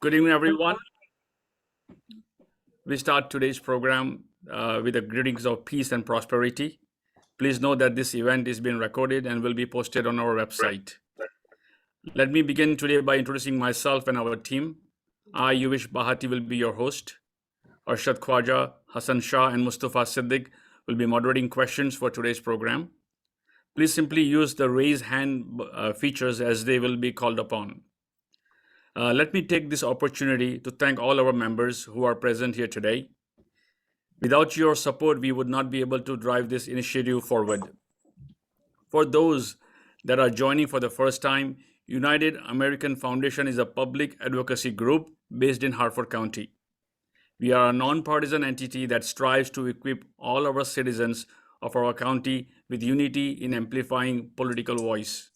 Good evening, everyone. We start today's program with the greetings of peace and prosperity. Please know that this event is being recorded and will be posted on our website. Let me begin today by introducing myself and our team. I, Yuvish Bahati, will be your host. Arshad Khwaja, Hassan Shah, and Mustafa Siddiq will be moderating questions for today's program. Please simply use the raise hand features as they will be called upon. Let me take this opportunity to thank all our members who are present here today. Without your support, we would not be able to drive this initiative forward. For those that are joining for the first time, United American Foundation is a public advocacy group based in Harford County. We are a nonpartisan entity that strives to equip all our citizens of our county with unity in amplifying political voice.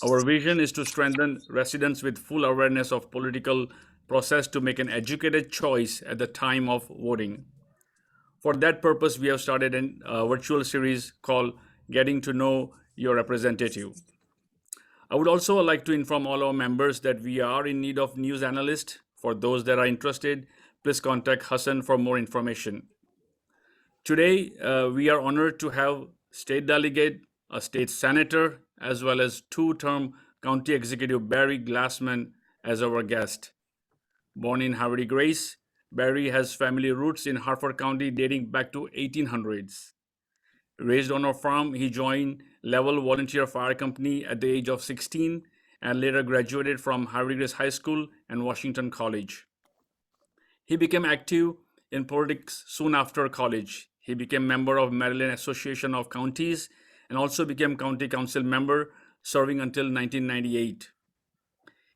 Our vision is to strengthen residents with full awareness of political process to make an educated choice at the time of voting. For that purpose, we have started a virtual series called Getting to Know Your Representative. I would also like to inform all our members that we are in need of news analysts. For those that are interested, please contact Hassan for more information. Today, we are honored to have state delegate, a state senator, as well as two-term county executive Barry Glassman as our guest. Born in Harvard Grace, Barry has family roots in Harford County dating back to 1800s. Raised on a farm, he joined Level Volunteer Fire Company at the age of 16 and later graduated from Harvard Grace High School and Washington College. He became active in politics soon after college. He became member of Maryland Association of Counties and also became county council member, serving until 1998.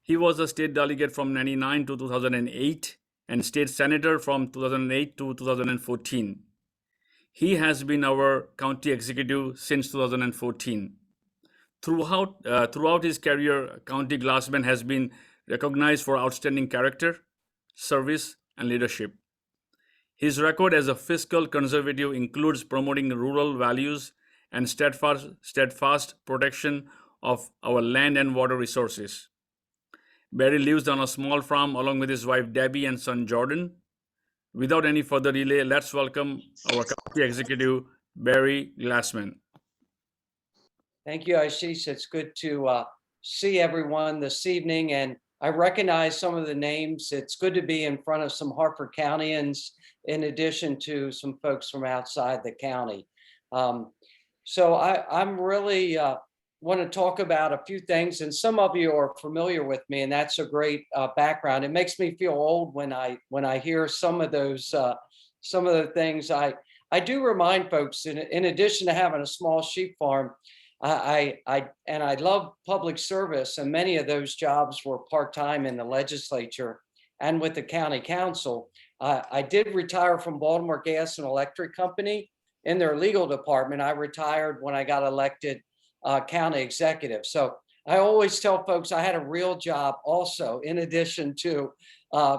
He was a state delegate from 1999 to 2008 and state senator from 2008 to 2014. He has been our county executive since 2014. Throughout his career, County Glassman has been recognized for outstanding character, service, and leadership. His record as a fiscal conservative includes promoting rural values and steadfast protection of our land and water resources. Barry lives on a small farm along with his wife Debbie and son Jordan. Without any further delay, let's welcome our county executive, Barry Glassman. Thank you, Ashish. It's good to see everyone this evening, and I recognize some of the names. It's good to be in front of some Harford Countyans, in addition to some folks from outside the county. So I'm really want to talk about a few things, and some of you are familiar with me, and that's a great background. It makes me feel old when I hear some of those some of the things. I do remind folks, in addition to having a small sheep farm, I love public service, and many of those jobs were part-time in the legislature and with the county council. I did retire from Baltimore Gas and Electric Company in their legal department. I retired when I got elected county executive. So I always tell folks I had a real job also, in addition to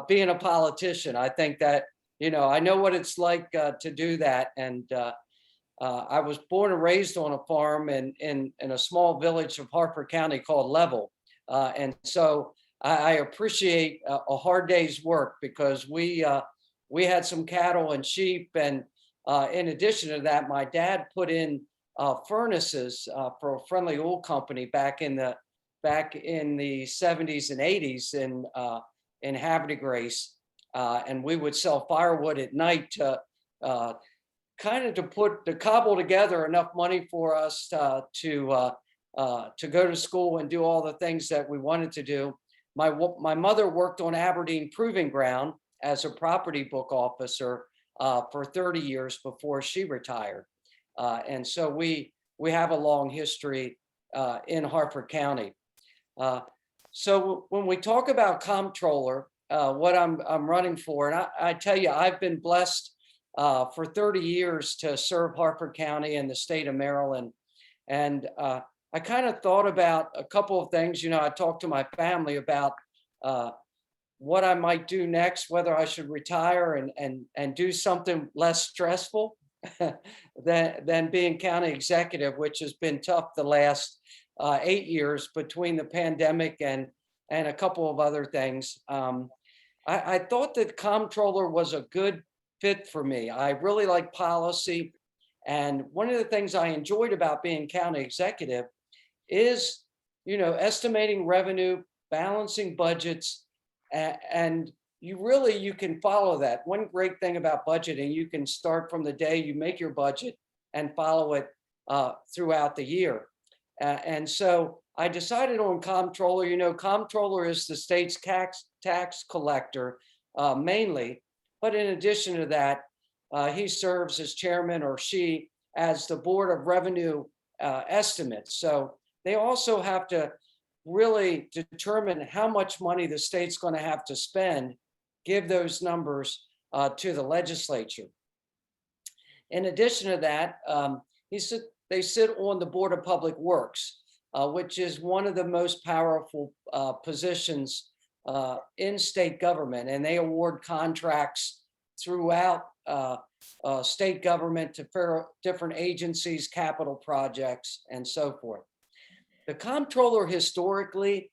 being a politician. I think that, I know what it's like to do that. And I was born and raised on a farm in a small village of Harford County called Level. And so I appreciate a hard day's work, because we had some cattle and sheep. And in addition to that, my dad put in furnaces for a friendly oil company back in the 70s and 80s in Harvard Grace. And we would sell firewood at night to cobble together enough money for us to go to school and do all the things that we wanted to do. My mother worked on Aberdeen Proving Ground as a property book officer for 30 years before she retired. And so we have a long history in Harford County. So when we talk about comptroller, what I'm running for, and I tell you, I've been blessed for 30 years to serve Harford County and the state of Maryland. And I kind of thought about a couple of things. I talked to my family about what I might do next, whether I should retire and do something less stressful than being county executive, which has been tough the last 8 years between the pandemic and a couple of other things. I thought that comptroller was a good fit for me. I really like policy. And one of the things I enjoyed about being county executive is, estimating revenue, balancing budgets, and you can follow that. One great thing about budgeting, you can start from the day you make your budget and follow it throughout the year. And so I decided on comptroller. Comptroller is the state's tax collector mainly, but in addition to that, he serves as chairman, or she as the Board of Revenue Estimates. So they also have to really determine how much money the state's going to have to spend, give those numbers to the legislature. In addition to that, they sit on the Board of Public Works, which is one of the most powerful positions in state government, and they award contracts throughout state government to different agencies, capital projects, and so forth. The comptroller historically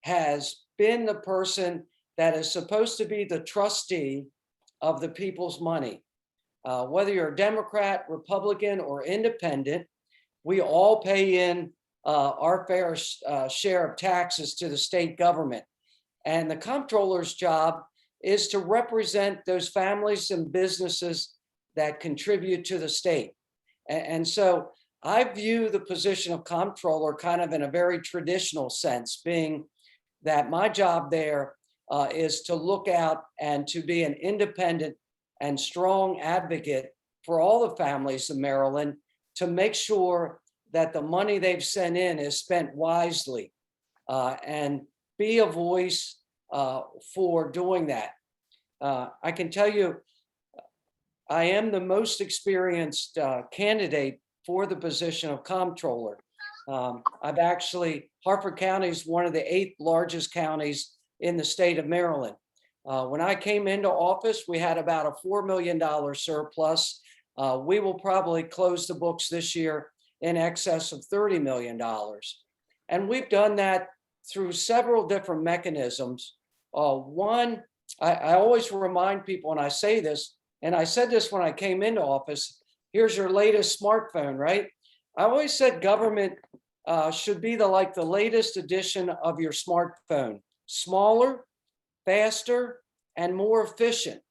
has been the person that is supposed to be the trustee of the people's money. Whether you're a Democrat, Republican, or independent, we all pay in our fair share of taxes to the state government. And the comptroller's job is to represent those families and businesses that contribute to the state. And so I view the position of comptroller kind of in a very traditional sense, being that my job there is to look out and to be an independent and strong advocate for all the families of Maryland to make sure that the money they've sent in is spent wisely, and be a voice for doing that. I can tell you, I am the most experienced candidate for the position of comptroller. Harford County is one of the 8th largest counties in the state of Maryland. When I came into office, we had about a $4 million surplus. We will probably close the books this year in excess of $30 million. And we've done that through several different mechanisms. One, I always remind people, and I say this, and I said this when I came into office, here's your latest smartphone, right? I always said government should be the latest edition of your smartphone, smaller, faster, and more efficient.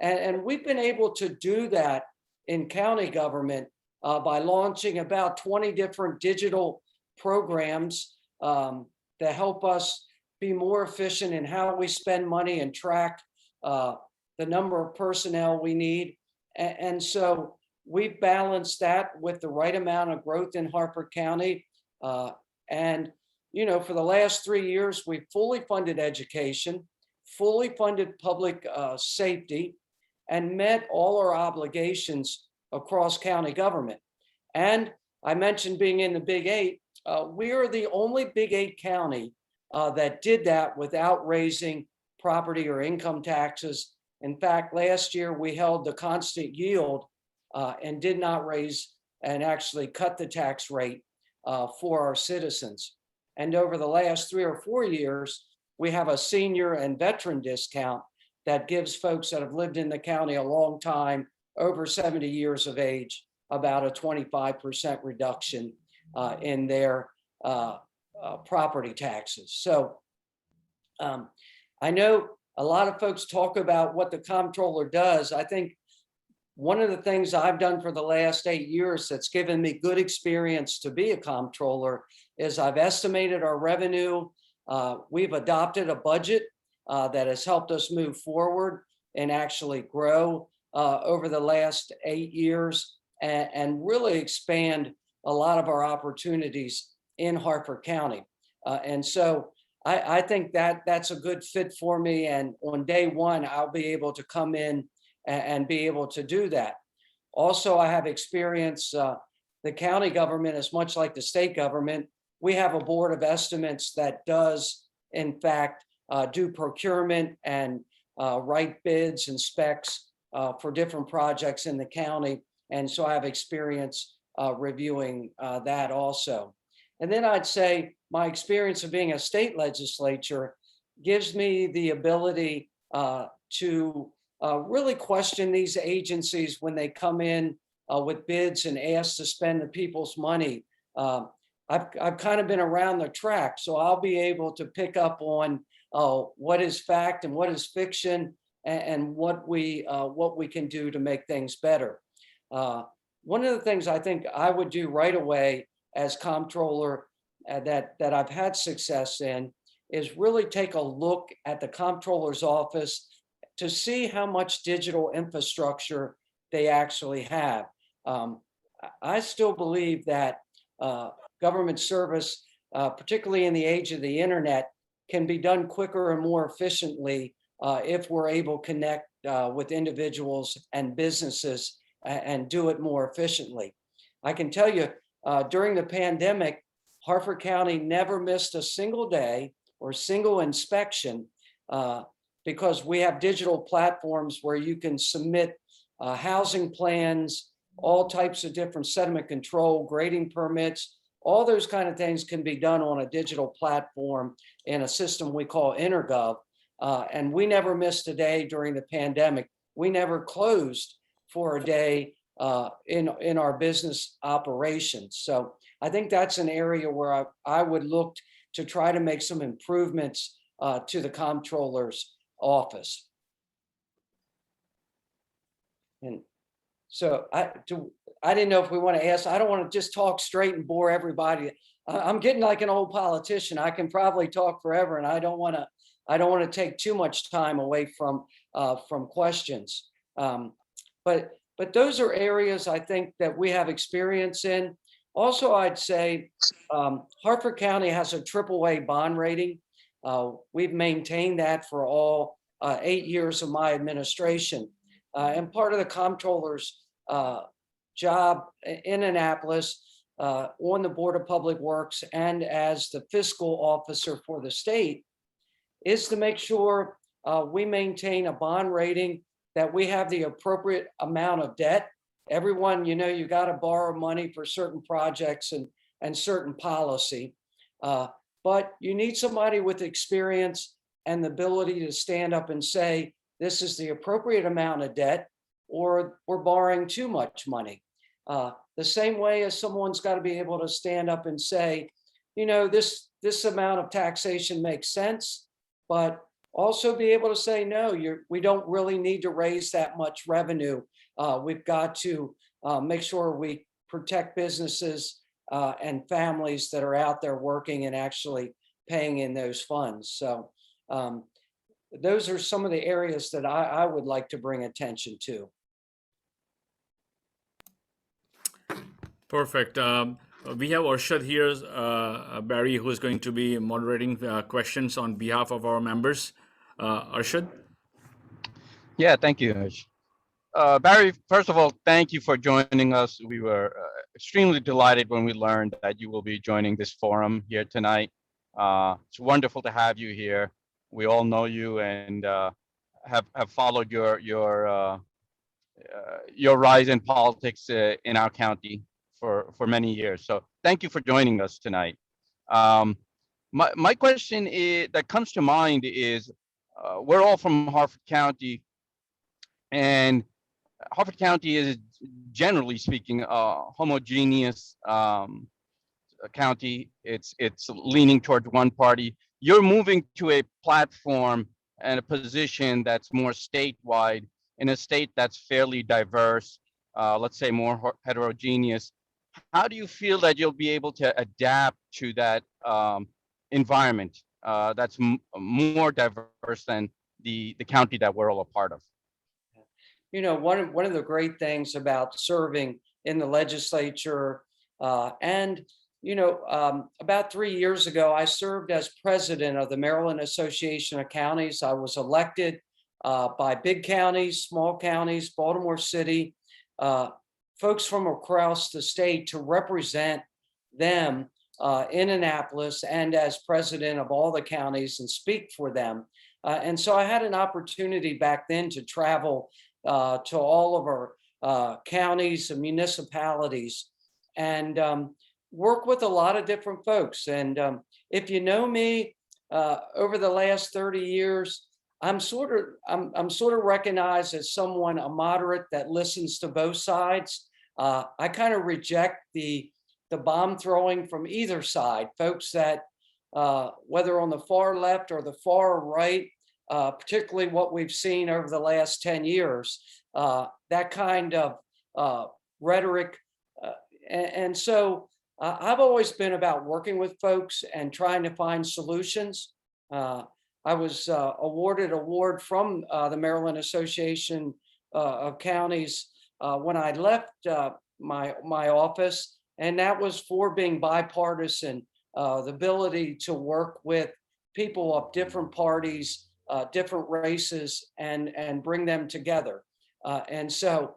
And we've been able to do that in county government by launching about 20 different digital programs to help us be more efficient in how we spend money and track the number of personnel we need. And so we've balanced that with the right amount of growth in Harford County. And, for the last 3 years, we've fully funded education, fully funded public safety, and met all our obligations across county government. And I mentioned being in the Big 8. We are the only Big 8 county that did that without raising property or income taxes. In fact, last year we held the constant yield and did not raise and actually cut the tax rate for our citizens. And over the last 3 or 4 years, we have a senior and veteran discount that gives folks that have lived in the county a long time, over 70 years of age, about a 25% reduction in their property taxes. So I know a lot of folks talk about what the comptroller does. I think one of the things I've done for the last 8 years that's given me good experience to be a comptroller is I've estimated our revenue. We've adopted a budget that has helped us move forward and actually grow over the last 8 years and really expand a lot of our opportunities in Harford County. And so I think that that's a good fit for me. And on day one, I'll be able to come in and be able to do that. Also, I have experience, the county government is much like the state government. We have a board of estimates that does, in fact, do procurement and write bids and specs for different projects in the county. And so I have experience reviewing that also. And then I'd say my experience of being a state legislature gives me the ability to really question these agencies when they come in with bids and ask to spend the people's money. I've kind of been around the track, so I'll be able to pick up on what is fact and what is fiction, and what we can do to make things better. One of the things I think I would do right away as comptroller that I've had success in is really take a look at the comptroller's office to see how much digital infrastructure they actually have. I still believe that government service, particularly in the age of the internet, can be done quicker and more efficiently if we're able to connect with individuals and businesses and do it more efficiently. I can tell you, during the pandemic, Harford County never missed a single day or single inspection because we have digital platforms where you can submit housing plans, all types of different sediment control, grading permits, all those kind of things can be done on a digital platform in a system we call InterGov. And we never missed a day during the pandemic. We never closed for a day in our business operations. So I think that's an area where I would look to try to make some improvements to the comptroller's office. And so I didn't know if we want to ask. I don't want to just talk straight and bore everybody. I'm getting like an old politician. I can probably talk forever, and I don't want to take too much time away from questions. But those are areas I think that we have experience in. Also, I'd say Harford County has a AAA bond rating. We've maintained that for all 8 years of my administration. And part of the comptroller's job in Annapolis on the Board of Public Works and as the fiscal officer for the state is to make sure we maintain a bond rating, that we have the appropriate amount of debt. Everyone, you got to borrow money for certain projects and certain policy, but you need somebody with experience and the ability to stand up and say, this is the appropriate amount of debt, or we're borrowing too much money. The same way as someone's got to be able to stand up and say, this amount of taxation makes sense, but also be able to say, no, we don't really need to raise that much revenue. We've got to make sure we protect businesses and families that are out there working and actually paying in those funds. So those are some of the areas that I would like to bring attention to. Perfect. We have Arshad here, Barry, who is going to be moderating questions on behalf of our members. Arshad? Yeah, thank you, Harsh. Barry, first of all, thank you for joining us. We were extremely delighted when we learned that you will be joining this forum here tonight. It's wonderful to have you here. We all know you and have followed your rise in politics in our county for many years. So thank you for joining us tonight. My question that comes to mind is, we're all from Harford County, and Harford County is, generally speaking, a homogeneous county. It's leaning towards one party. You're moving to a platform and a position that's more statewide, in a state that's fairly diverse, let's say more heterogeneous. How do you feel that you'll be able to adapt to that environment that's more diverse than the county that we're all a part of? One of the great things about serving in the legislature and about 3 years ago, I served as president of the Maryland Association of Counties. I was elected by big counties, small counties, Baltimore City, folks from across the state to represent them in Annapolis and as president of all the counties and speak for them. And so I had an opportunity back then to travel to all of our counties and municipalities and work with a lot of different folks. And if you know me, over the last 30 years, I'm sort of recognized as someone, a moderate that listens to both sides. I kind of reject the bomb throwing from either side, folks that whether on the far left or the far right, particularly what we've seen over the last 10 years, that kind of rhetoric. And so I've always been about working with folks and trying to find solutions. I was awarded an award from the Maryland Association of Counties when I left my office, and that was for being bipartisan, the ability to work with people of different parties, different races, and bring them together. And so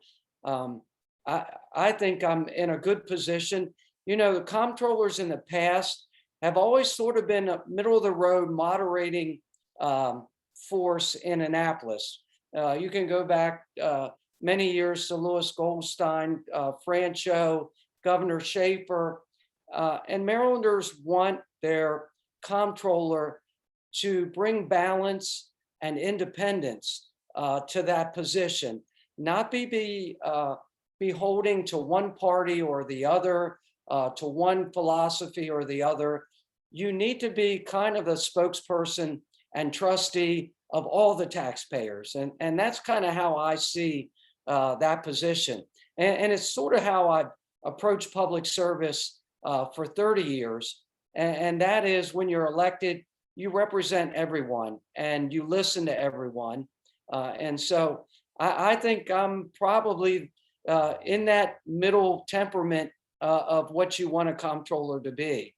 I think I'm in a good position. You know, the comptrollers in the past have always sort of been a middle of the road moderating force in Annapolis. You can go back many years to Louis Goldstein, Francho, Governor Schaefer, and Marylanders want their comptroller to bring balance and independence to that position, not be beholding to one party or the other, to one philosophy or the other. You need to be kind of a spokesperson and trustee of all the taxpayers. And that's kind of how I see that position. And it's sort of how I've approached public service for 30 years. And that is, when you're elected, you represent everyone and you listen to everyone. And so I think I'm probably in that middle temperament of what you want a comptroller to be.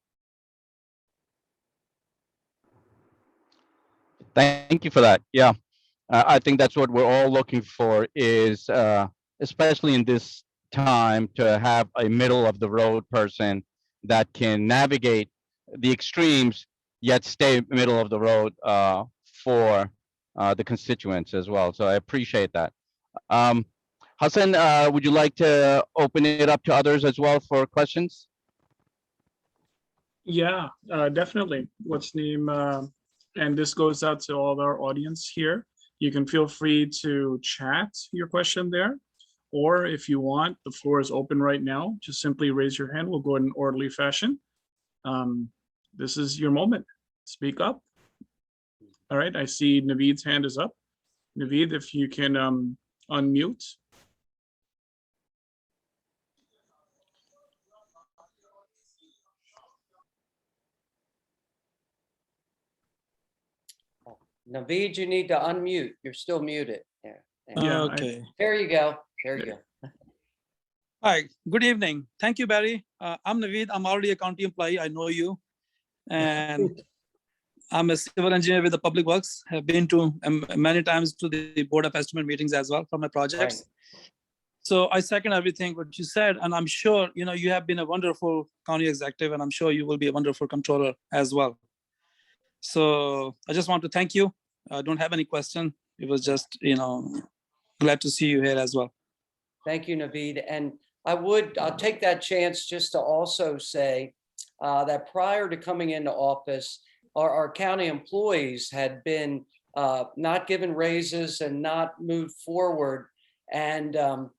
Thank you for that. Yeah, I think that's what we're all looking for, is especially in this time, to have a middle of the road person that can navigate the extremes yet stay middle of the road for the constituents as well. So I appreciate that. Hassan, would you like to open it up to others as well for questions? Yeah, definitely. What's name? And this goes out to all our audience here. You can feel free to chat your question there, or if you want, the floor is open right now. Just simply raise your hand. We'll go in an orderly fashion. This is your moment. Speak up. All right, I see Naveed's hand is up. Naveed, if you can unmute. Naveed, you need to unmute. You're still muted. There. Yeah, Okay. There you go. There you go. Hi, good evening. Thank you, Barry. I'm Naveed. I'm already a county employee. I know you. And I'm a civil engineer with the Public Works. Have been to many times to the Board of Estimate meetings as well for my projects. Right. So I second everything what you said, and I'm sure, you know, you have been a wonderful county executive, and I'm sure you will be a wonderful controller as well. So I just want to thank you. I don't have any question. It was just, you know, glad to see you here as well. Thank you, Naveed. And I'll take that chance just to also say that prior to coming into office, our county employees had been not given raises and not moved forward. And the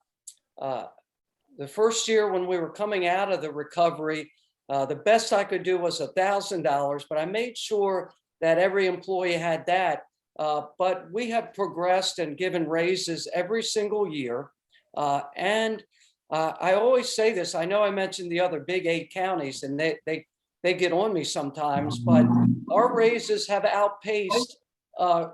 first year when we were coming out of the recovery, the best I could do was $1,000, but I made sure that every employee had that. But we have progressed and given raises every single year. And I always say this, I know I mentioned the other big 8 counties, and they get on me sometimes, but our raises have outpaced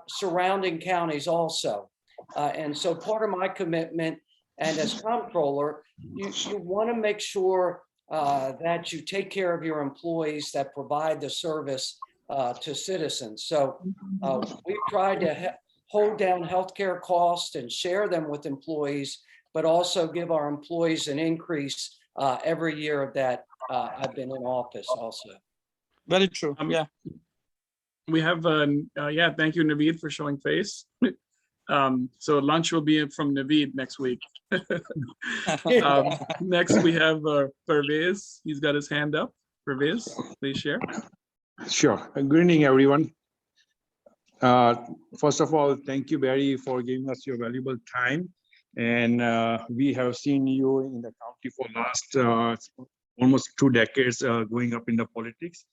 surrounding counties also. And so part of my commitment, and as comptroller, you want to make sure that you take care of your employees that provide the service to citizens. So we've tried to hold down healthcare costs and share them with employees, but also give our employees an increase every year that I've been in office also. Very true. Yeah. We have, yeah, thank you, Naveed, for showing face. So lunch will be from Naveed next week. Next, we have Pervez. He's got his hand up. Pervez, please share. Sure. Good evening, everyone. Uh, First of all, thank you, Barry, for giving us your valuable time. And we have seen you in the county for last almost 2 decades going up in the politics.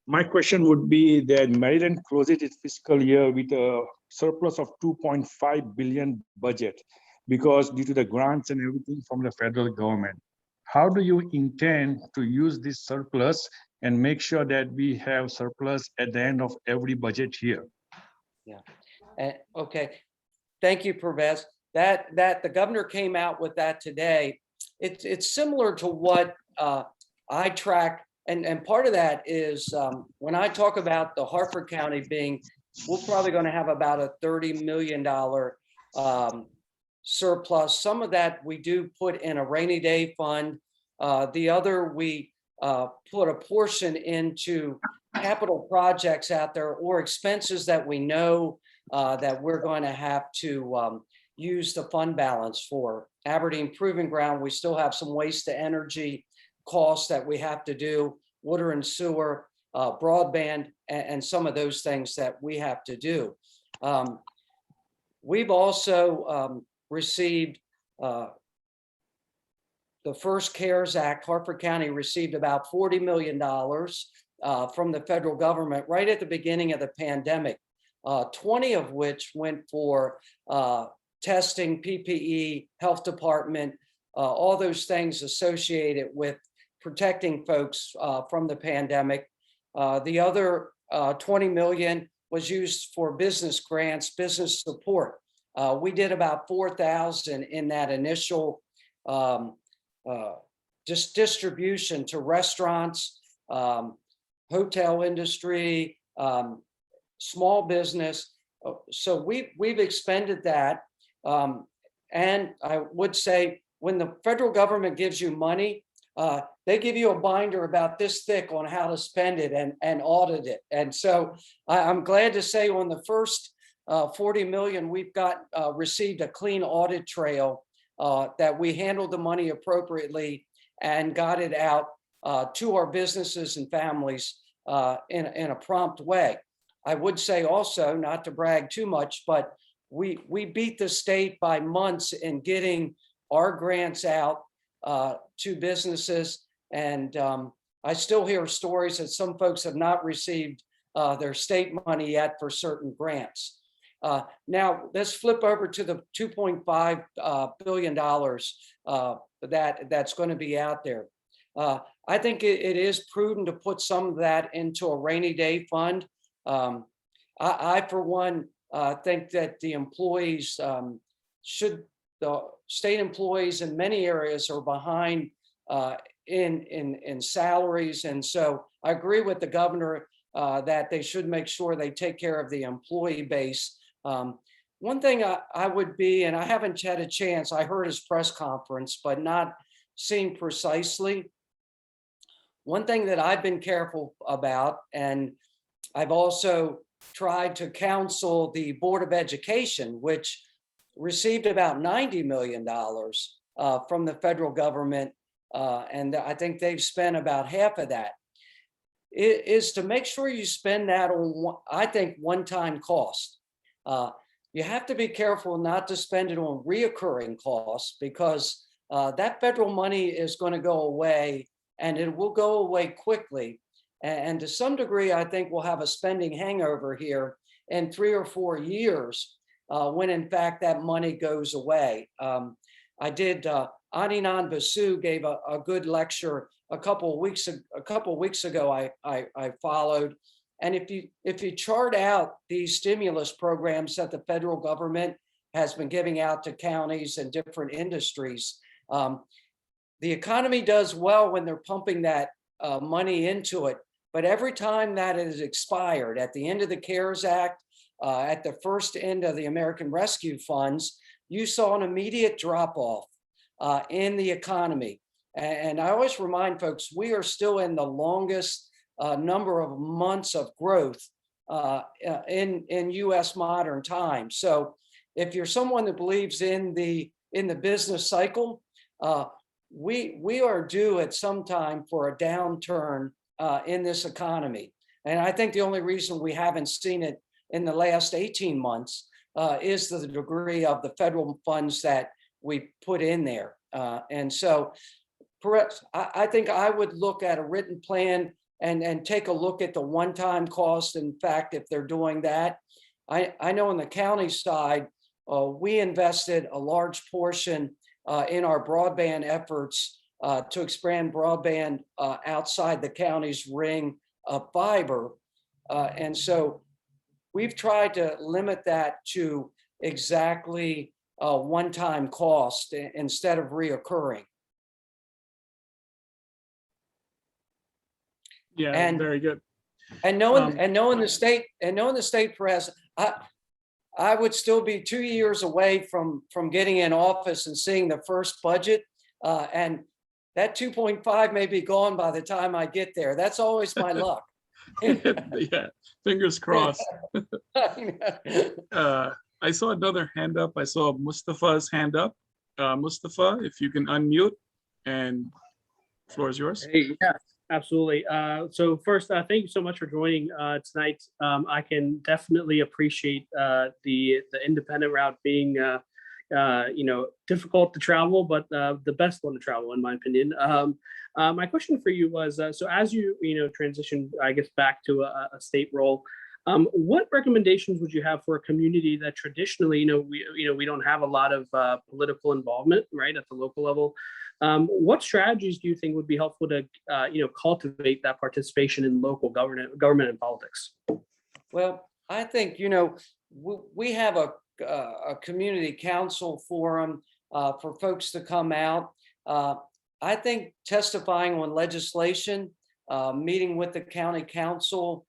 My question would be that Maryland closes its fiscal year with a surplus of 2.5 billion budget because due to the grants and everything from the federal government. How do you intend to use this surplus and make sure that we have surplus at the end of every budget year? Okay, thank you, Pervez. That the governor came out with that today. It's similar to what I track, and part of that is when I talk about the Harford County being, we're probably going to have about a $30 million surplus. Some of that we do put in a rainy day fund. The other we put a portion into capital projects out there or expenses that we know that we're going to have to use the fund balance for. Aberdeen Proving Ground, we still have some waste to energy costs that we have to do, water and sewer, broadband, and some of those things that we have to do. We've also received the first CARES Act. Harford County received about $40 million from the federal government right at the beginning of the pandemic. 20 of which went for testing, PPE, health department, all those things associated with protecting folks from the pandemic. The other 20 million was used for business grants, business support. We did about 4,000 in that initial just distribution to restaurants, hotel industry, small business. So we've expended that. And I would say when the federal government gives you money, they give you a binder about this thick on how to spend it and audit it. And so I'm glad to say on the first 40 million, we've got received a clean audit trail that we handled the money appropriately and got it out to our businesses and families in a prompt way. I would say also, not to brag too much, but we beat the state by months in getting our grants out to businesses. And I still hear stories that some folks have not received their state money yet for certain grants. Now, let's flip over to the $2.5 billion that's going to be out there. I think it is prudent to put some of that into a rainy day fund. I for one, think that the employees the state employees in many areas are behind in salaries. And so I agree with the governor that they should make sure they take care of the employee base. One thing I would be, and I haven't had a chance, I heard his press conference, but not seen precisely. One thing that I've been careful about, and I've also tried to counsel the Board of Education, which received about $90 million from the federal government, and I think they've spent about half of that, is to make sure you spend that on, I think, one-time cost. You have to be careful not to spend it on reoccurring costs, because that federal money is going to go away, and it will go away quickly. And to some degree, I think we'll have a spending hangover here in 3 or 4 years when in fact that money goes away. I did, Adnan Basu gave a good lecture a couple of weeks ago. I followed. And if you chart out these stimulus programs that the federal government has been giving out to counties and different industries, the economy does well when they're pumping that money into it. But every time that is expired, at the end of the CARES Act, at the first end of the American Rescue Funds, you saw an immediate drop off in the economy. And I always remind folks, we are still in the longest number of months of growth in US modern times. So if you're someone that believes in the business cycle, we are due at some time for a downturn in this economy. And I think the only reason we haven't seen it in the last 18 months is the degree of the federal funds that we put in there. And so perhaps I think I would look at a written plan and take a look at the one-time cost. In fact, if they're doing that, I know on the county side, we invested a large portion in our broadband efforts to expand broadband outside the county's ring of fiber. And so we've tried to limit that to exactly one-time cost instead of reoccurring. Yeah, And very good. And knowing the state press, I would still be 2 years away from getting in office and seeing the first budget, and that 2.5 may be gone by the time I get there. That's always my luck. Yeah, fingers crossed. I saw another hand up. I saw Mustafa's hand up. Mustafa, if you can unmute, and the floor is yours. Hey, yeah, absolutely. So first, thank you so much for joining tonight. I can definitely appreciate the independent route being, difficult to travel, but the best one to travel, in my opinion. My question for you was, so as you transition, I guess, back to a state role, what recommendations would you have for a community that traditionally, we don't have a lot of political involvement, right, at the local level? What strategies do you think would be helpful to, cultivate that participation in local government and politics? Well, I think, we have a community council forum for folks to come out. I think testifying on legislation, meeting with the county council,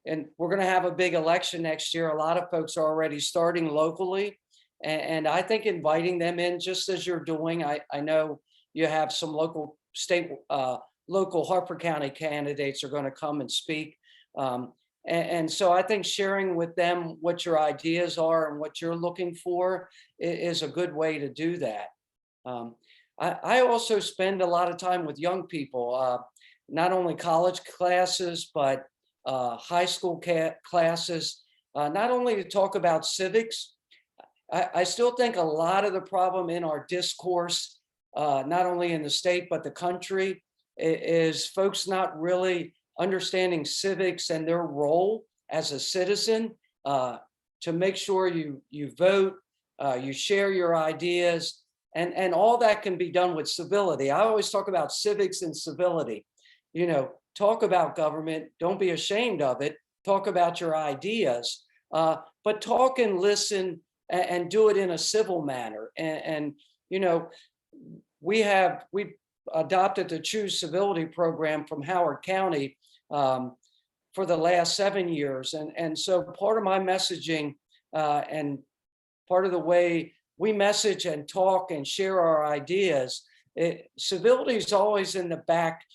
and we're going to have a big election next year. A lot of folks are already starting locally. And I think inviting them in, just as you're doing, I know you have some local Harford County candidates are going to come and speak. And so I think sharing with them what your ideas are and what you're looking for is a good way to do that. I also spend a lot of time with young people, not only college classes, but high school classes, not only to talk about civics. I still think a lot of the problem in our discourse, not only in the state, but the country, is folks not really understanding civics and their role as a citizen to make sure you vote, you share your ideas, and all that can be done with civility. I always talk about civics and civility. Talk about government, don't be ashamed of it, talk about your ideas, but talk and listen and do it in a civil manner. And we adopted the Choose Civility program from Howard County for the last 7 years. And so part of my messaging and part of the way we message and talk and share our ideas, civility is always in the back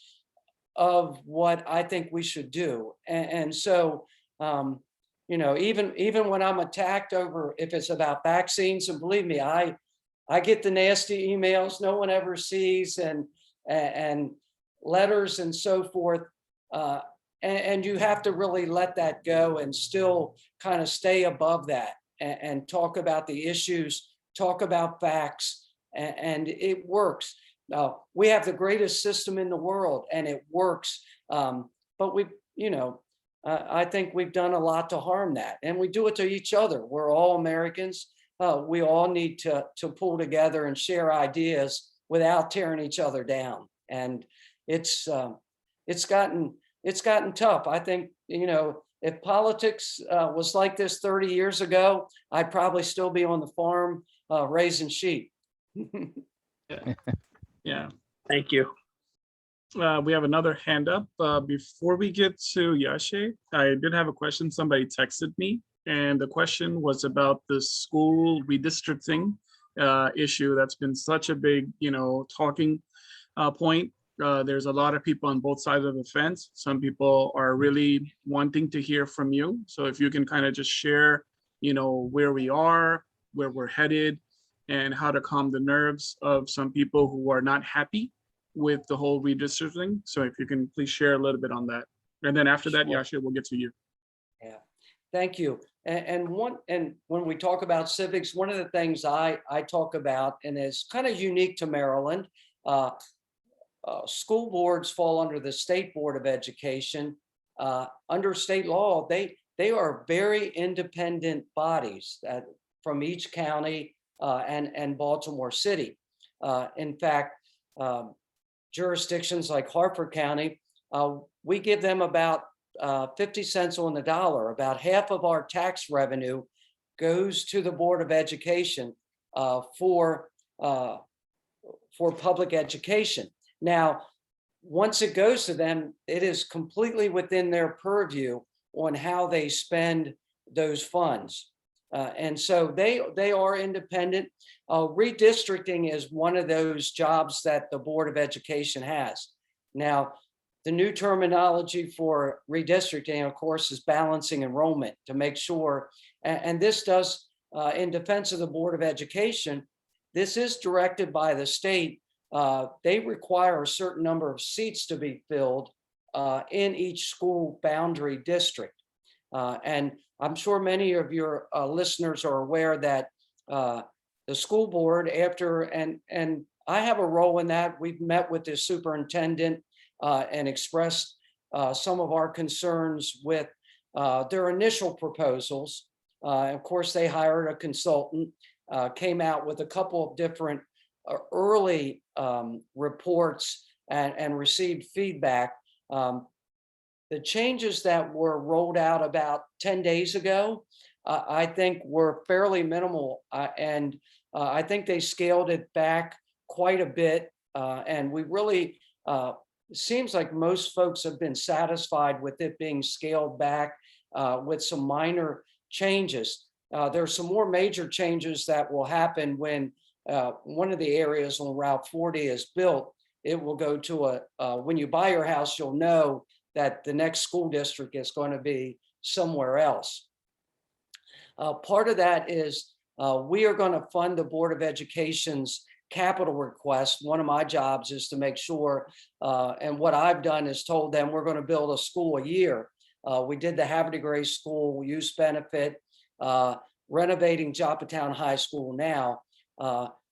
of what I think we should do. And so, even when I'm attacked over if it's about vaccines, and believe me, I get the nasty emails no one ever sees, and letters and so forth. And you have to really let that go and still kind of stay above that and talk about the issues, talk about facts, and it works. Now, we have the greatest system in the world and it works. But I think we've done a lot to harm that, and we do it to each other. We're all Americans. We all need to pull together and share ideas without tearing each other down. And it's gotten tough. I think, if politics was like this 30 years ago, I'd probably still be on the farm raising sheep. Yeah. Thank you. We have another hand up. Before we get to Yashe, I did have a question. Somebody texted me, and the question was about the school redistricting issue. That's been such a big, talking point. There's a lot of people on both sides of the fence. Some people are really wanting to hear from you. So if you can kind of just share, where we are, where we're headed, and how to calm the nerves of some people who are not happy with the whole redistricting. So if you can please share a little bit on that. And then after that, Sure. Yasha, we'll get to you. Yeah, Thank you. And when we talk about civics, one of the things I talk about, and is kind of unique to Maryland, school boards fall under the State Board of Education. Under state law, they are very independent bodies from each county and Baltimore City. In fact, jurisdictions like Harford County, we give them about 50 cents on the dollar. About half of our tax revenue goes to the Board of Education for public education. Now, once it goes to them, it is completely within their purview on how they spend those funds. And so they are independent. Redistricting is one of those jobs that the Board of Education has. Now, the new terminology for redistricting, of course, is balancing enrollment to make sure, and this does, in defense of the Board of Education, this is directed by the state. They require a certain number of seats to be filled in each school boundary district. And I'm sure many of your listeners are aware that the school board and I have a role in that. We've met with the superintendent and expressed some of our concerns with their initial proposals. Of course, they hired a consultant, came out with a couple of different early reports and received feedback. The changes that were rolled out about 10 days ago, I think were fairly minimal. And I think they scaled it back quite a bit. And we really, it seems like most folks have been satisfied with it being scaled back with some minor changes. There's some more major changes that will happen when one of the areas on Route 40 is built. It will go to when you buy your house, you'll know that the next school district is going to be somewhere else. Part of that is we are going to fund the Board of Education's capital request. One of my jobs is to make sure, and what I've done is told them we're going to build a school a year. We did the Havre de Grace School use benefit, renovating Joppatown High School now.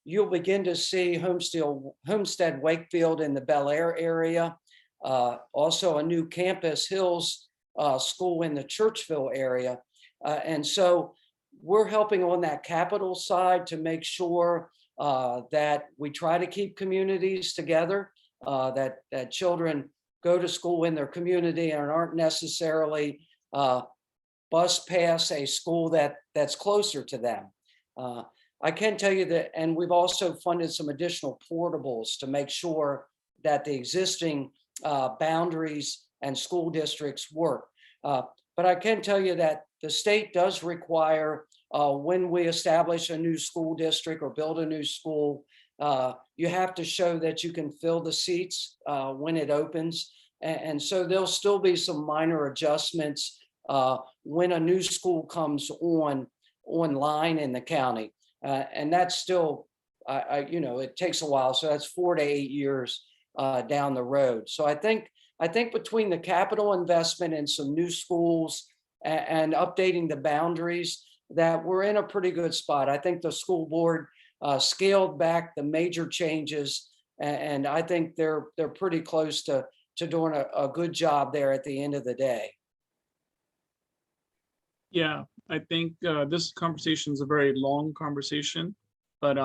You'll begin to see Homestead Wakefield in the Bel Air area. Also a new Campus Hills school in the Churchville area. And so we're helping on that capital side to make sure that we try to keep communities together, that children go to school in their community and aren't necessarily bus pass a school that's closer to them. I can tell you that, and we've also funded some additional portables to make sure that the existing boundaries and school districts work. But I can tell you that the state does require, when we establish a new school district or build a new school, you have to show that you can fill the seats when it opens. And so there'll still be some minor adjustments when a new school comes online in the county. And that's still, it takes a while. So that's 4 to 8 years down the road. So I think between the capital investment and some new schools and updating the boundaries, that we're in a pretty good spot. I think the school board scaled back the major changes, and I think they're pretty close to doing a good job there at the end of the day. Yeah, I think this conversation is a very long conversation, but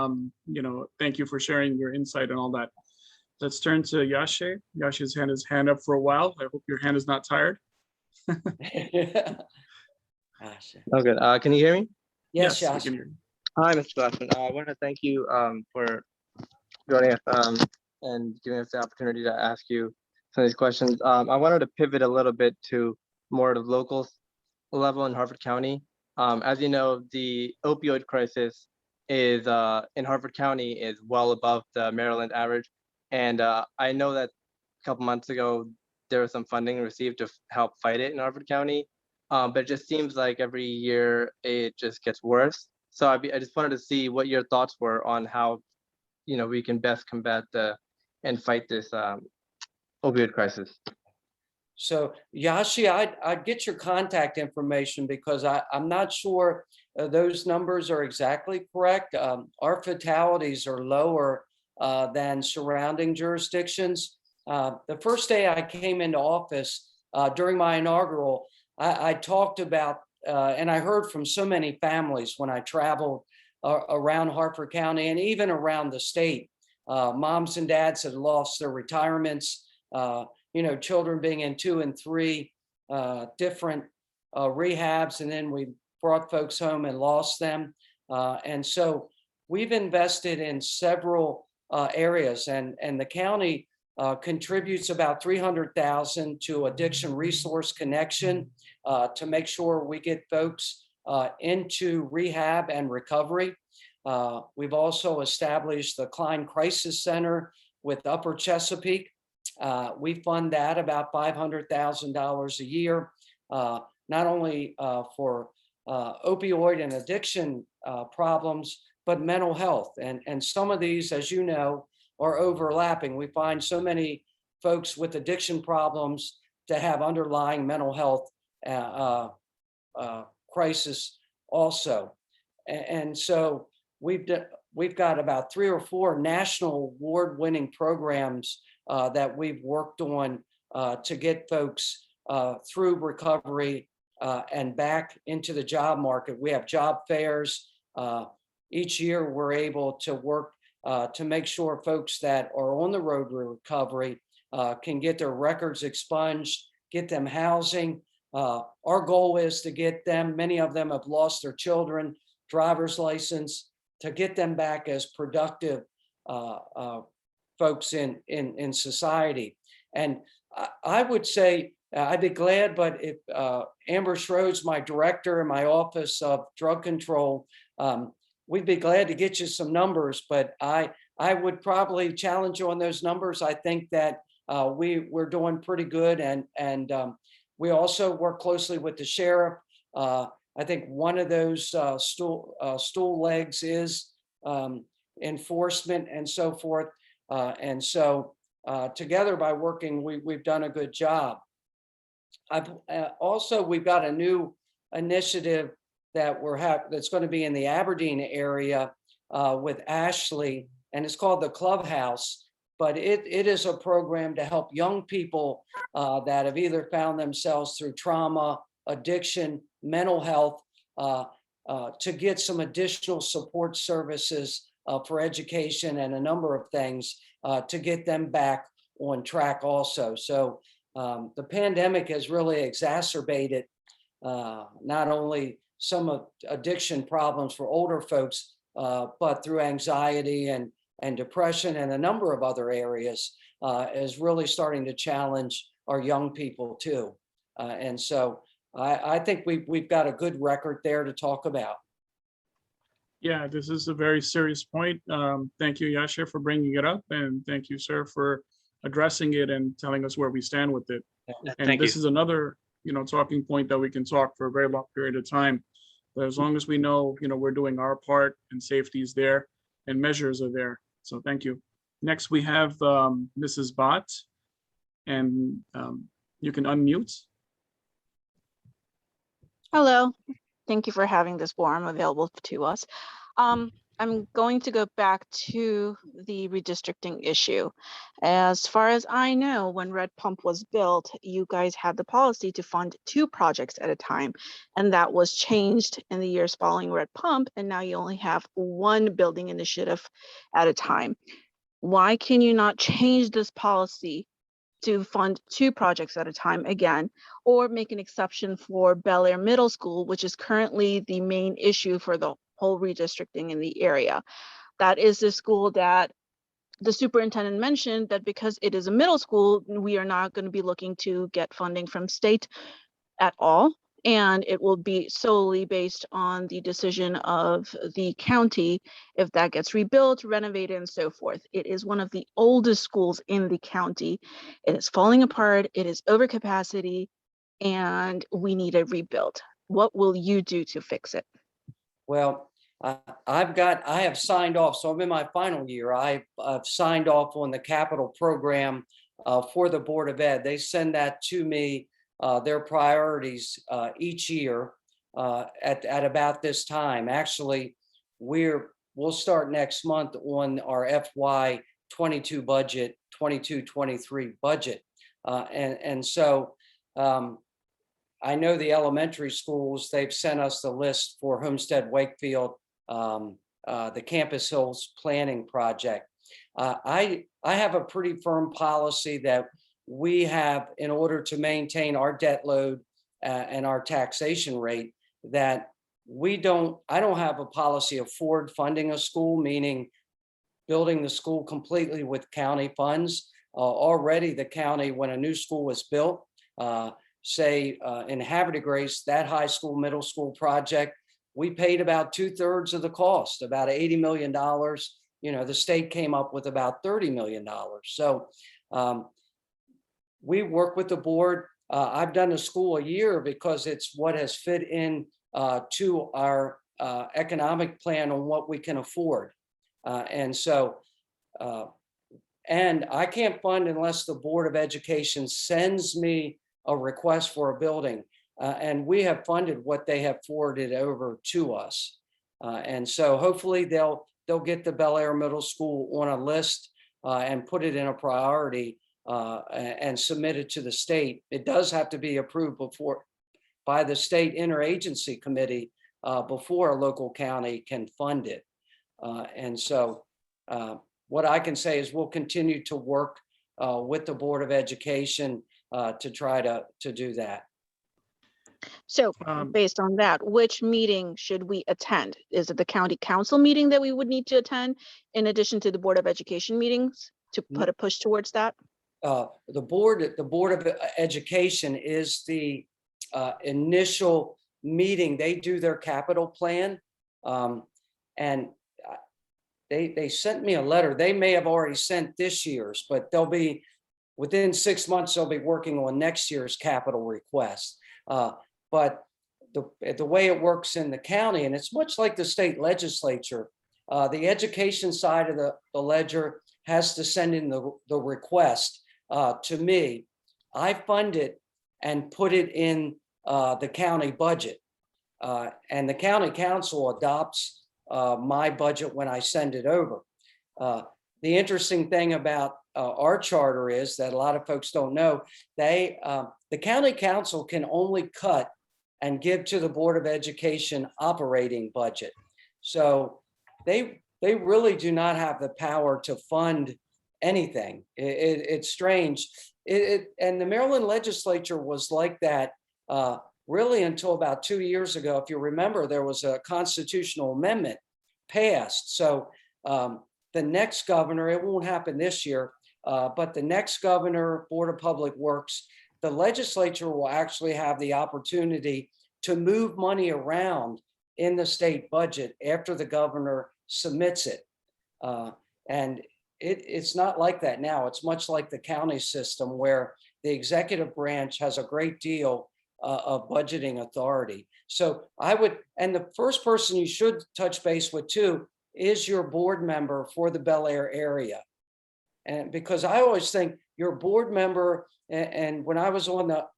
thank you for sharing your insight and all that. Let's turn to Yashe. Yashe's had his hand up for a while. I hope your hand is not tired. Oh, good. Can you hear me? Yes, we Josh. can hear you. Hi, Mr. Glassman. I want to thank you for joining us and giving us the opportunity to ask you some of these questions. I wanted to pivot a little bit to more of the local level in Harford County. As you know, the opioid crisis is in Harford County is well above the Maryland average. And I know that a couple months ago, there was some funding received to help fight it in Harford County. But it just seems like every year it just gets worse. So I just wanted to see what your thoughts were on how, we can best combat and fight this opioid crisis. So Yashi, I'd get your contact information because I'm not sure those numbers are exactly correct. Our fatalities are lower than surrounding jurisdictions. The first day I came into office during my inaugural, I talked about, and I heard from so many families when I traveled around Harford County and even around the state. Moms and dads had lost their retirements, children being in 2 and 3 different rehabs, and then we brought folks home and lost them. And so we've invested in several areas, and the county contributes about $300,000 to Addiction Resource Connection to make sure we get folks into rehab and recovery. We've also established the Klein Crisis Center with Upper Chesapeake. We fund that about $500,000 a year, not only for opioid and addiction problems, but mental health. And some of these, as you know, are overlapping. We find so many folks with addiction problems to have underlying mental health crisis also. And so we've got about 3 or 4 national award-winning programs that we've worked on to get folks through recovery and back into the job market. We have job fairs. Each year we're able to work to make sure folks that are on the road to recovery can get their records expunged, get them housing. Our goal is to get them, many of them have lost their children, driver's license, to get them back as productive folks in society. And I would say, I'd be glad, but if Amber Schroed's my director in my Office of Drug Control, we'd be glad to get you some numbers, but I would probably challenge you on those numbers. I think that we're doing pretty good, and we also work closely with the sheriff. I think one of those stool legs is enforcement and so forth. And so together by working, we've done a good job. We've got a new initiative that that's going to be in the Aberdeen area with Ashley, and it's called the Clubhouse. But it is a program to help young people that have either found themselves through trauma, addiction, mental health, to get some additional support services for education and a number of things to get them back on track also. So the pandemic has really exacerbated not only some of addiction problems for older folks, but through anxiety and depression and a number of other areas is really starting to challenge our young people too. And so I think we've got a good record there to talk about. Yeah, this is a very serious point. Thank you, Yasha, for bringing it up, and thank you, sir, for addressing it and telling us where we stand with it. And this is another, talking point that we can talk for a very long period of time. But as long as we know, we're doing our part and safety is there and measures are there. So thank you. Next, we have Mrs. Bott, and you can unmute. Hello, thank you for having this forum available to us. I'm going to go back to the redistricting issue. As far as I know, when Red Pump was built, you guys had the policy to fund 2 projects at a time, and that was changed in the years following Red Pump, and now you only have 1 building initiative at a time. Why can you not change this policy to fund 2 projects at a time again, or make an exception for Bel Air Middle School, which is currently the main issue for the whole redistricting in the area? That is the school that the superintendent mentioned that because it is a middle school, we are not going to be looking to get funding from state at all. And it will be solely based on the decision of the county if that gets rebuilt, renovated, and so forth. It is one of the oldest schools in the county. It is falling apart, it is over capacity, and we need a rebuild. What will you do to fix it? Well, I have signed off, so I'm in my final year. I've signed off on the capital program for the Board of Ed. They send that to me, their priorities each year at about this time. Actually, we'll start next month on our FY 22 budget, 22-23 budget. And so I know the elementary schools, they've sent us the list for Homestead Wakefield, the Campus Hills Planning Project. I have a pretty firm policy that we have in order to maintain our debt load and our taxation rate, that I don't have a policy of forward funding a school, meaning building the school completely with county funds. Already the county, when a new school was built, say in Havre de Grace, that high school, middle school project, we paid about 2/3 of the cost, about $80 million. You know, the state came up with about $30 million. So we work with the board. I've done a school a year because it's what has fit in to our economic plan on what we can afford. And so, and I can't fund unless the Board of Education sends me a request for a building. And we have funded what they have forwarded over to us. And so hopefully they'll get the Bel Air Middle School on a list and put it in a priority and submit it to the state. It does have to be approved by the state interagency committee before a local county can fund it. And so what I can say is we'll continue to work with the Board of Education to try to do that. So based on that, which meeting should we attend? Is it the county council meeting that we would need to attend in addition to the Board of Education meetings to put a push towards that? The Board of Education is the initial meeting. They do their capital plan. And they sent me a letter. They may have already sent this year's, but they'll be within 6 months, they'll be working on next year's capital request. But the way it works in the county, and it's much like the state legislature, the education side of the ledger has to send in the request to me. I fund it and put it in the county budget. And the county council adopts my budget when I send it over. The interesting thing about our charter is that a lot of folks don't know, the county council can only cut and give to the Board of Education operating budget. So they really do not have the power to fund anything. It's strange. And the Maryland legislature was like that really until about 2 years ago. If you remember, there was a constitutional amendment passed. So the next governor, it won't happen this year, but the next governor, Board of Public Works, the legislature will actually have the opportunity to move money around in the state budget after the governor submits it. And it's not like that now. It's much like the county system where the executive branch has a great deal of budgeting authority. So and the first person you should touch base with too is your board member for the Bel Air area. And because I always think your board member, and when I was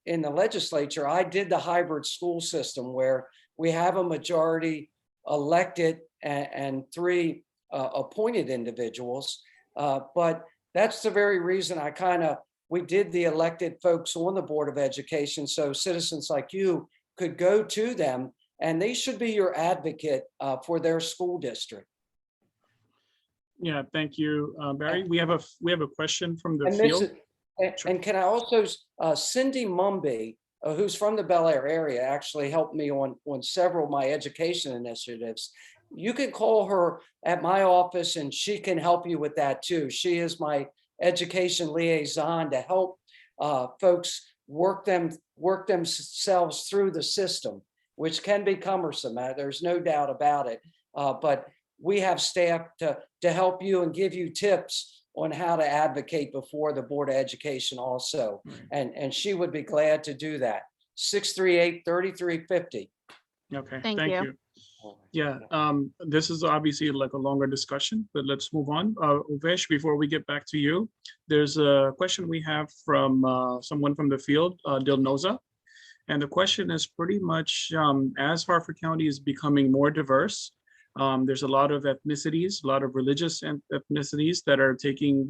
in the legislature, I did the hybrid school system where we have a majority elected and 3 appointed individuals. But that's the very reason we did the elected folks on the Board of Education. So citizens like you could go to them and they should be your advocate for their school district. Yeah, thank you, Barry. We have a question from the And field. and can I also, Cindy Mumby, who's from the Bel Air area, actually helped me on several of my education initiatives. You can call her at my office and she can help you with that too. She is my education liaison to help folks work themselves through the system, which can be cumbersome. There's no doubt about it. But we have staff to help you and give you tips on how to advocate before the Board of Education also. And she would be glad to do that. 638-3350. Okay, Thank thank you. you. Yeah, this is obviously like a longer discussion, but let's move on. Uvesh, before we get back to you, there's a question we have from someone from the field, Dilnoza. And the question is pretty much, as Harford County is becoming more diverse, there's a lot of ethnicities, a lot of religious ethnicities that are taking,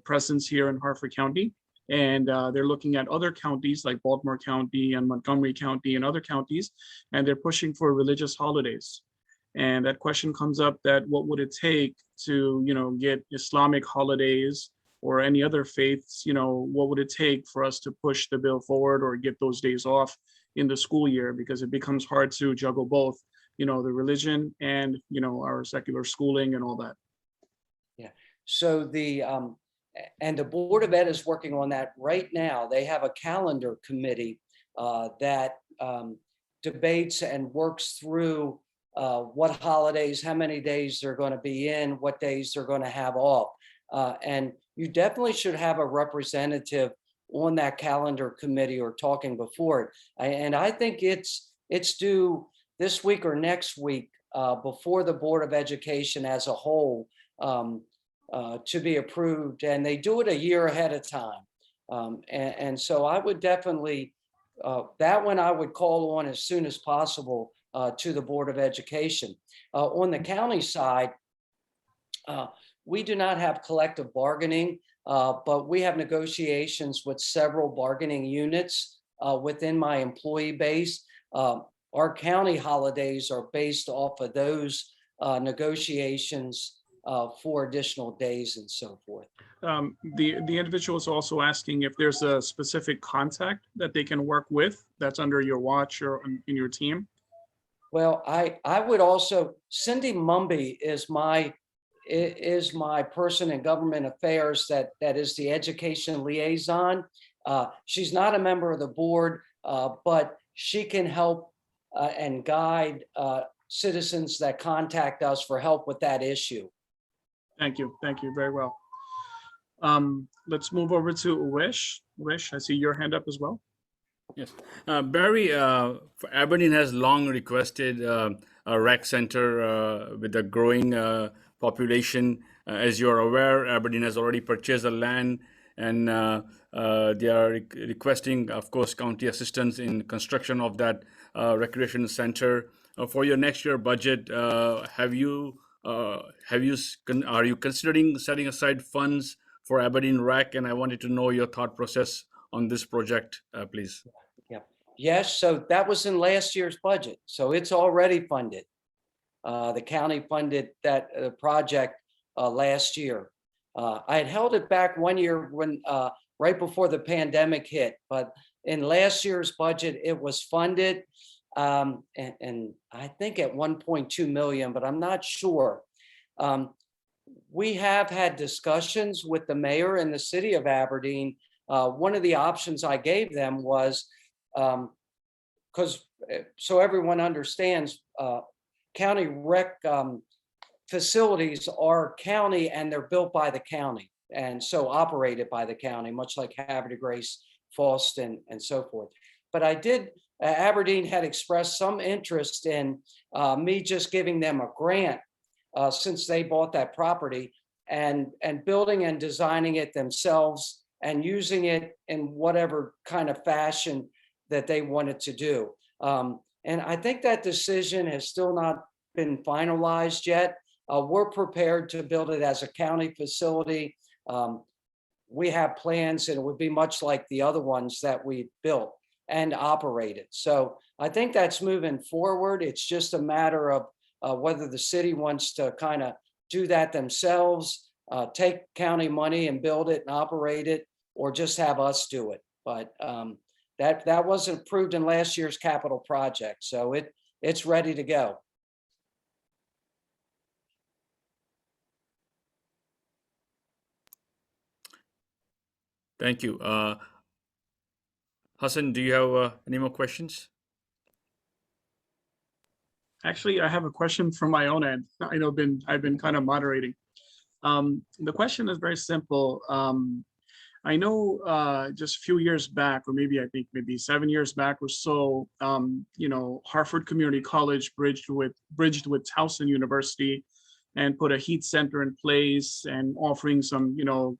presence here in Harford County. And they're looking at other counties like Baltimore County and Montgomery County and other counties, and they're pushing for religious holidays. And that question comes up that what would it take to, get Islamic holidays or any other faiths, what would it take for us to push the bill forward or get those days off in the school year? Because it becomes hard to juggle both, the religion and, our secular schooling and all that. Yeah. So the Board of Ed is working on that right now. They have a calendar committee that debates and works through what holidays, how many days they're going to be in, what days they're going to have off. And you definitely should have a representative on that calendar committee or talking before it. And I think it's due this week or next week before the Board of Education as a whole to be approved. And they do it a year ahead of time. And so I would definitely, that one I would call on as soon as possible to the Board of Education. On the county side, we do not have collective bargaining, but we have negotiations with several bargaining units within my employee base. Our county holidays are based off of those negotiations for additional days and so forth. The individual is also asking if there's a specific contact that they can work with that's under your watch or in your team. Well, I would also, Cindy Mumby is my person in government affairs that is the education liaison. She's not a member of the board, but she can help and guide citizens that contact us for help with that issue. Thank you very well. Let's move over to Uwesh. Uwesh, I see your hand up as well. Yes, Barry, Aberdeen has long requested a rec center with a growing population. As you are aware, Aberdeen has already purchased the land, and they are requesting, of course, county assistance in construction of that recreation center. For your next year budget, are you considering setting aside funds for Aberdeen Rec? And I wanted to know your thought process on this project, please. Yeah. Yes. So that was in last year's budget. So it's already funded. The county funded that project last year. I had held it back 1 year when right before the pandemic hit, but in last year's budget, it was funded. And I think at 1.2 million, but I'm not sure. We have had discussions with the mayor and the city of Aberdeen. One of the options I gave them was, because so everyone understands, county rec facilities are county and they're built by the county and so operated by the county, much like Havre de Grace, Falston, and so forth. But Aberdeen had expressed some interest in me just giving them a grant since they bought that property and building and designing it themselves and using it in whatever kind of fashion that they wanted to do. And I think that decision has still not been finalized yet. We're prepared to build it as a county facility. We have plans, and it would be much like the other ones that we built and operated. So I think that's moving forward. It's just a matter of whether the city wants to kind of do that themselves, take county money and build it and operate it, or just have us do it. But that wasn't approved in last year's capital project, so it's ready to go. Thank you. Hassan, do you have any more questions? Actually, I have a question from my own end. I know I've been kind of moderating. The question is very simple. I know just a few years back, or maybe I think maybe 7 years back or so, Harford Community College bridged with Towson University and put a heat center in place and offering some,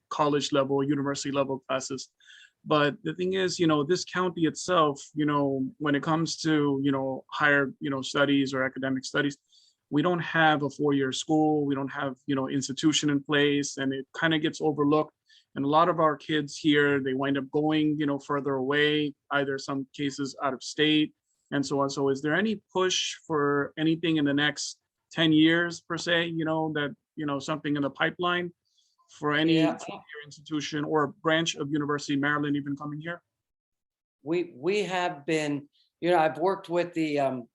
college level, university level classes. But the thing is, this county itself, when it comes to, higher, studies or academic studies, we don't have a 4-year school. We don't have, institution in place, and it kind of gets overlooked. And a lot of our kids here, they wind up going, further away, either some cases out of state and so on. So is there any push for anything in the next 10 years per se, that, something in the pipeline for any Yeah. 4-year institution or branch of University of Maryland even coming here? We have been, I've worked with the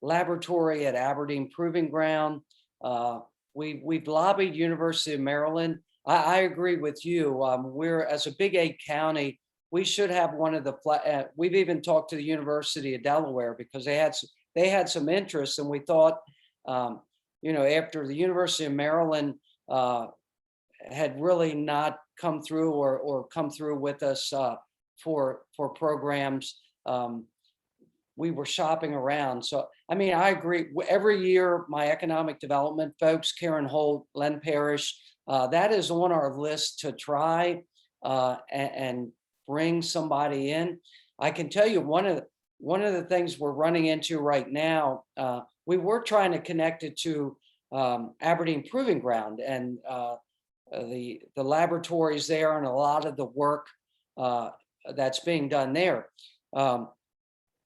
laboratory at Aberdeen Proving Ground. We've lobbied University of Maryland. I agree with you. We're, as a big 8 county, we should have one of the, we've even talked to the University of Delaware because they had some interest, and we thought, after the University of Maryland had really not come through or come through with us for programs, we were shopping around. So, I mean, I agree. Every year, my economic development folks, Karen Holt, Len Parrish, that is on our list to try and bring somebody in. I can tell you one of the things we're running into right now, we were trying to connect it to Aberdeen Proving Ground and the laboratories there and a lot of the work that's being done there.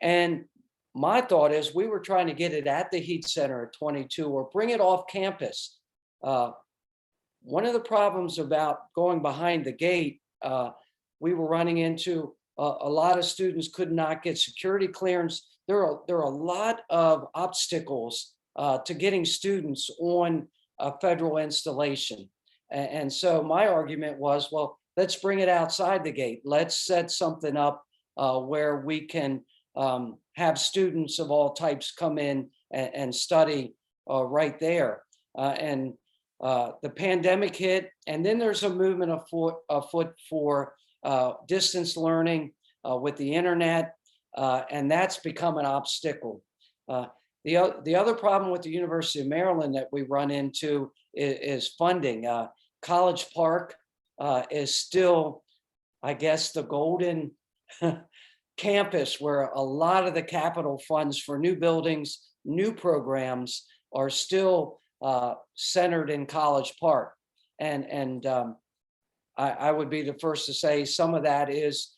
And my thought is we were trying to get it at the Heat Center at 22 or bring it off campus. One of the problems about going behind the gate, we were running into a lot of students could not get security clearance. There are a lot of obstacles to getting students on a federal installation. And so my argument was, well, let's bring it outside the gate. Let's set something up where we can have students of all types come in and study right there. And the pandemic hit, and then there's a movement afoot for distance learning with the internet, and that's become an obstacle. The other problem with the University of Maryland that we run into is funding. College Park is still, I guess, the golden campus where a lot of the capital funds for new buildings, new programs are still centered in College Park. And I would be the first to say some of that is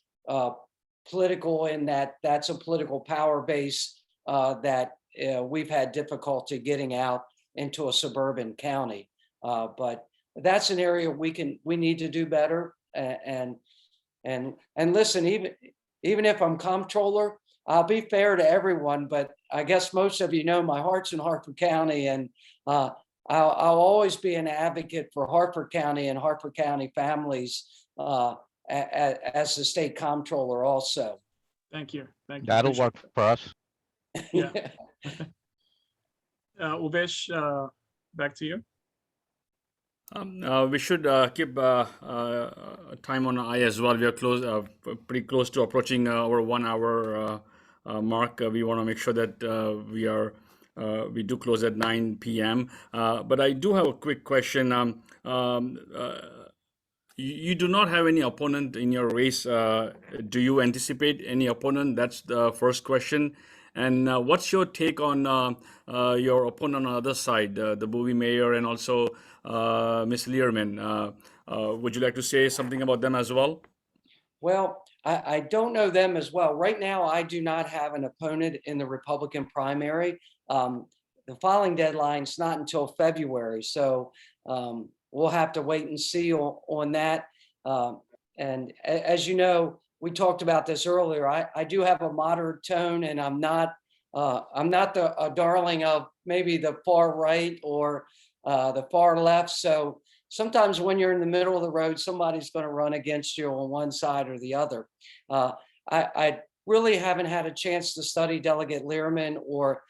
political, in that that's a political power base that we've had difficulty getting out into a suburban county. But that's an area we need to do better. And listen, even if I'm comptroller, I'll be fair to everyone, but I guess most of you know my heart's in Harford County, and I'll always be an advocate for Harford County and Harford County families as the state comptroller also. Thank you. Thank you. That'll Appreciate work for us. Yeah. Uvesh, back to you. We should keep time on eye as well. We are pretty close to approaching our 1 hour mark. We want to make sure that we do close at 9 p.m. But I do have a quick question. You do not have any opponent in your race. Do you anticipate any opponent? That's the first question. And what's your take on your opponent on the other side, the Bowie mayor and also Ms. Learman? Would you like to say something about them as well? Well, I don't know them as well. Right now, I do not have an opponent in the Republican primary. The filing deadline's not until February, so we'll have to wait and see on that. And as you know, we talked about this earlier. I do have a moderate tone, and I'm not a darling of maybe the far right or the far left. So sometimes when you're in the middle of the road, somebody's going to run against you on one side or the other. I really haven't had a chance to study Delegate Learman or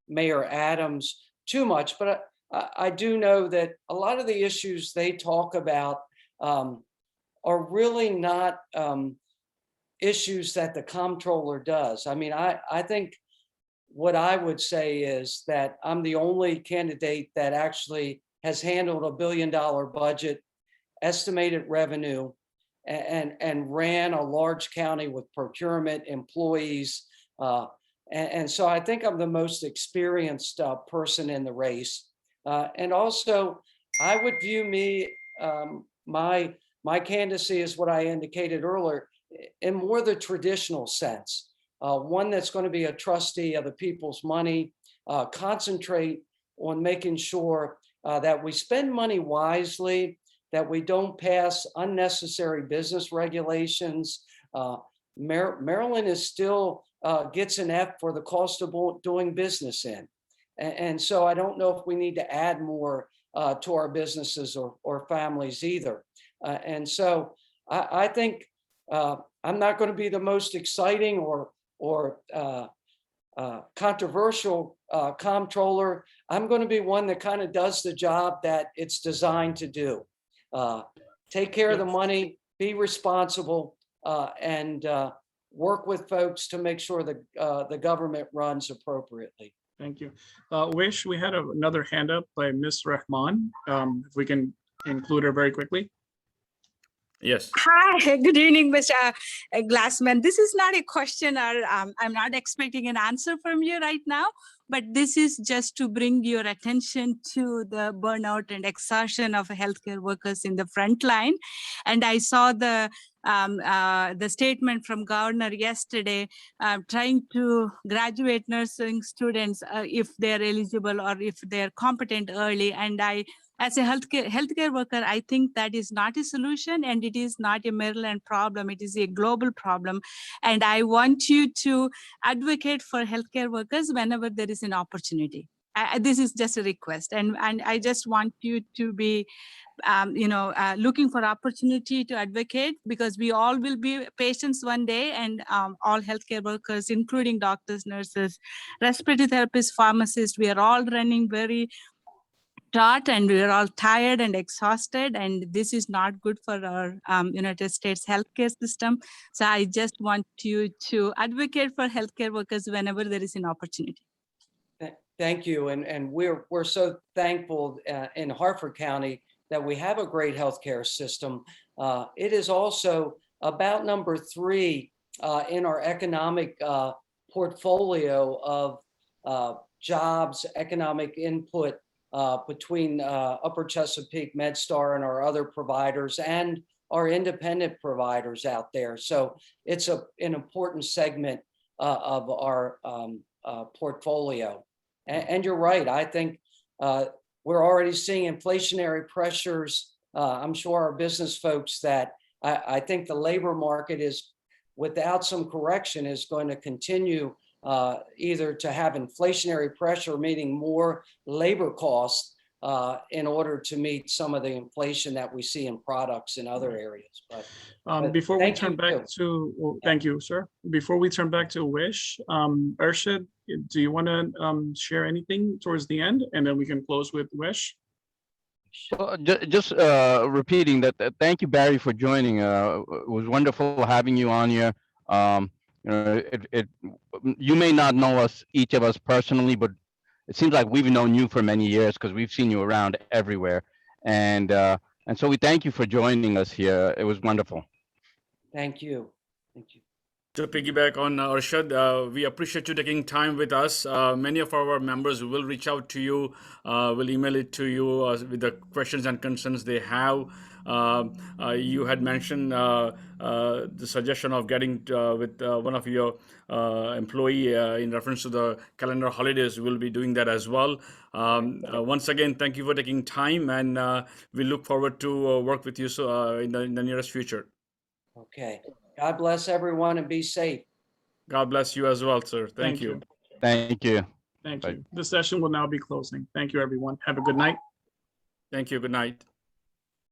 Mayor Adams too much, but I do know that a lot of the issues they talk about are really not issues that the comptroller does. I mean, I think what I would say is that I'm the only candidate that actually has handled $1 billion budget, estimated revenue, and ran a large county with procurement, employees. And so I think I'm the most experienced person in the race. And also, I would view me, my candidacy is what I indicated earlier, in more the traditional sense. One that's going to be a trustee of the people's money, concentrate on making sure that we spend money wisely, that we don't pass unnecessary business regulations. Maryland is still gets an F for the cost of doing business in. And so I don't know if we need to add more to our businesses or families either. And so I think I'm not going to be the most exciting or controversial comptroller. I'm going to be one that kind of does the job that it's designed to do. Take care of the money, be responsible, and work with folks to make sure the government runs appropriately. Thank you. Wish, we had another hand up by Ms. Rahman. If we can include her very quickly. Yes. Hi, good evening, Mr. Glassman. This is not a question, or I'm not expecting an answer from you right now, but this is just to bring your attention to the burnout and exhaustion of healthcare workers in the front line. And I saw the statement from Governor yesterday, trying to graduate nursing students if they're eligible or if they're competent early. And as a healthcare worker, I think that is not a solution, and it is not a Maryland problem. It is a global problem. And I want you to advocate for healthcare workers whenever there is an opportunity. This is just a request. And I just want you to be looking for opportunity to advocate, because we all will be patients one day, and all healthcare workers, including doctors, nurses, respiratory therapists, pharmacists, we are all running very taut, and we are all tired and exhausted, and this is not good for our United States healthcare system. So I just want you to advocate for healthcare workers whenever there is an opportunity. Thank you, and we're so thankful in Harford County that we have a great healthcare system. It is also about number 3 in our economic portfolio of jobs, economic input between Upper Chesapeake, MedStar, and our other providers, and our independent providers out there. So it's an important segment of our portfolio. And you're right. I think we're already seeing inflationary pressures. I'm sure our business folks that I think the labor market is, without some correction, is going to continue either to have inflationary pressure, meaning more labor costs in order to meet some of the inflation that we see in products in other areas. But before we turn back to, well, thank you, sir. Before we turn back to Wish, Arshad, do you want to share anything towards the end, and then we can close with Wish? Well, just repeating that, thank you, Barry, for joining. It was wonderful having you on here. You may not know us, each of us personally, but it seems like we've known you for many years because we've seen you around everywhere. And so we thank you for joining us here. It was wonderful. Thank you. Thank you. To piggyback on Arshad, we appreciate you taking time with us. Many of our members will reach out to you, will email it to you with the questions and concerns they have. You had mentioned the suggestion of getting with one of your employee in reference to the calendar holidays. We'll be doing that as well. Once again, thank you for taking time, and we look forward to work with you in the nearest future. Okay. God bless everyone and be safe. God bless you as well, sir. Thank you. Thank you. Thank you. The session will now be closing. Thank you, everyone. Have a good night. Thank you. Good night.